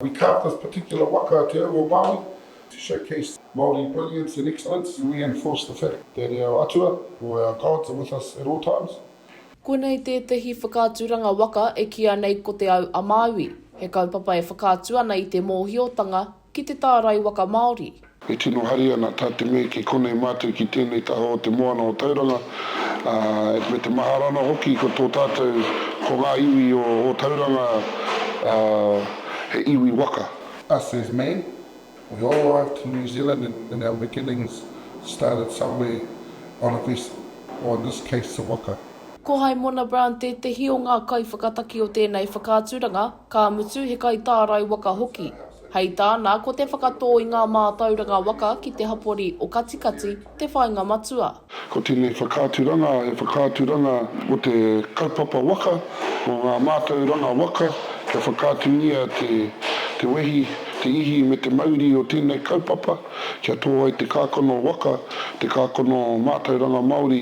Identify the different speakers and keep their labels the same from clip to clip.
Speaker 1: We carved this particular waka te o Maui to showcase Māori brilliance and excellence and reinforce the fact that our atua, or our gods, are with us at all times.
Speaker 2: Ko nei tētahi whakāturanga waka e kia nei ko te au a Maui. He kaupapa e whakātua nei te mōhiotanga ki te tārai waka Māori.
Speaker 1: E tino hari ana tā te me ki konei mātou ki tēnei taho o te moana o tauranga. Me te maharana hoki ko tō tātou ko ngā iwi o tauranga he iwi waka. Us as men, we all arrived to New Zealand and our beginnings started somewhere on a vessel, or in this case, a waka.
Speaker 2: Ko hai Mona Brown tētahi o ngā kai whakataki o tēnei whakāturanga, ka mutu he kai tārai waka hoki. Hei tāna, ko te whakatō i ngā mātauranga waka ki te hapori o Katikati, te whainga matua.
Speaker 1: Ko tēnei whakāturanga o te kaupapa waka, o ngā mātauranga waka, te whakātunia te wehi, te ihi me te mauri o tēnei kaupapa, kia tō ai te kākono waka, te kākono mātauranga Māori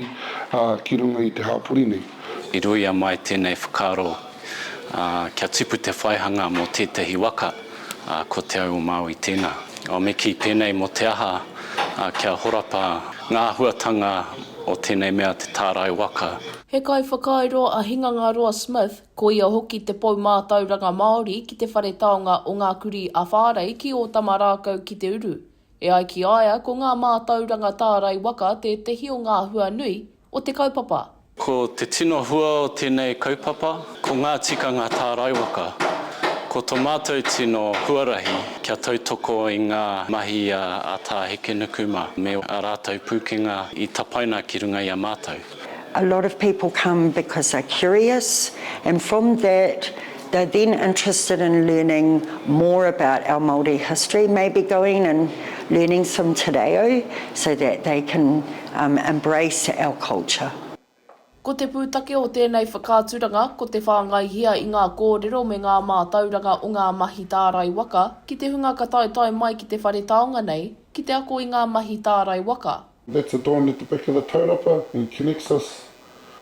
Speaker 1: ki runga i te hapori nei.
Speaker 3: I ruia mai tēnei whakaro, kia tipu te whaihanga mō tētahi waka, ko te au Maui tēnā. O me ki pēnei mo te aha, kia horapa ngā huatanga o tēnei mea te tārai waka.
Speaker 2: He kai whakairo a Hingangaroa Smith, ko ia hoki te pou mātauranga Māori ki te whare taonga o ngā kuri a whārei ki o tamarākau ki te uru. E ai ki aia ko ngā mātauranga tārai waka tētahi o ngā hua nui o te kaupapa.
Speaker 3: Ko te tino hua o tēnei kaupapa, ko ngā tikanga tārai waka. Ko tō mātou tino huarahi, kia tautoko i ngā mahi a tā heke nukuma, me a rātou pūkenga i tapaina ki runga i a mātou.
Speaker 4: A lot of people come because they're curious, and from that, they're then interested in learning more about our Māori history, maybe going and learning some te reo so that they can embrace our culture.
Speaker 2: Ko te pūtake o tēnei whakāturanga, ko te whāngaihia i ngā kōrero me ngā mātauranga o ngā mahi tārai waka, ki te hunga ka tai mai ki te whare taonga nei, ki te ako i ngā mahi tārai waka.
Speaker 1: That's a dawn at the back of the taurapa and connects us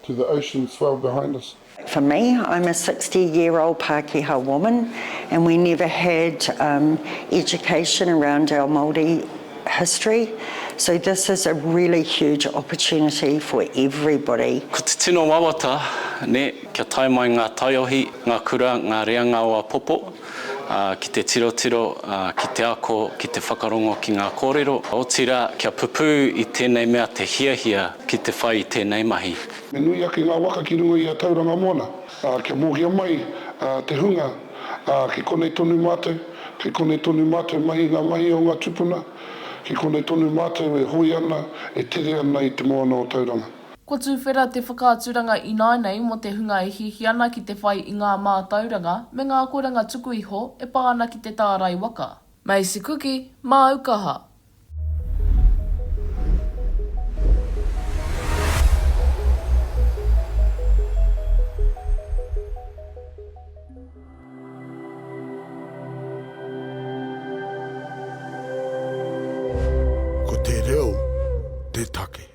Speaker 1: to the ocean swell behind us.
Speaker 4: For me, I'm a 60-year-old Pākehā woman, and we never had education around our Māori history. So this is a really huge opportunity for everybody.
Speaker 3: Ko te tino wawata, kia tai mai ngā taiohi, ngā kura, ngā reanga o a popo, ki te tirotiro, ki te ako, ki te whakarongo ki ngā kōrero. O tira, kia pupu i tēnei mea te hiahia ki te whai i tēnei mahi.
Speaker 1: Me nui ake ngā waka ki runga i a tauranga moana. Kia mōhia mai te hunga, ki konei tonu mātou mahi ngā mahi o ngā tupuna. Ki konei tonu mātou e hoi ana, e tere ana i te moana o tauranga.
Speaker 2: Ko tūwhera te whakāturanga i nei mo te hunga e hihi ana ki te whai i ngā mātauranga, me ngā koranga tuku iho e pāna ki te tārai waka. Macie Kuki, Aukaha.
Speaker 1: Ko te reo, te take.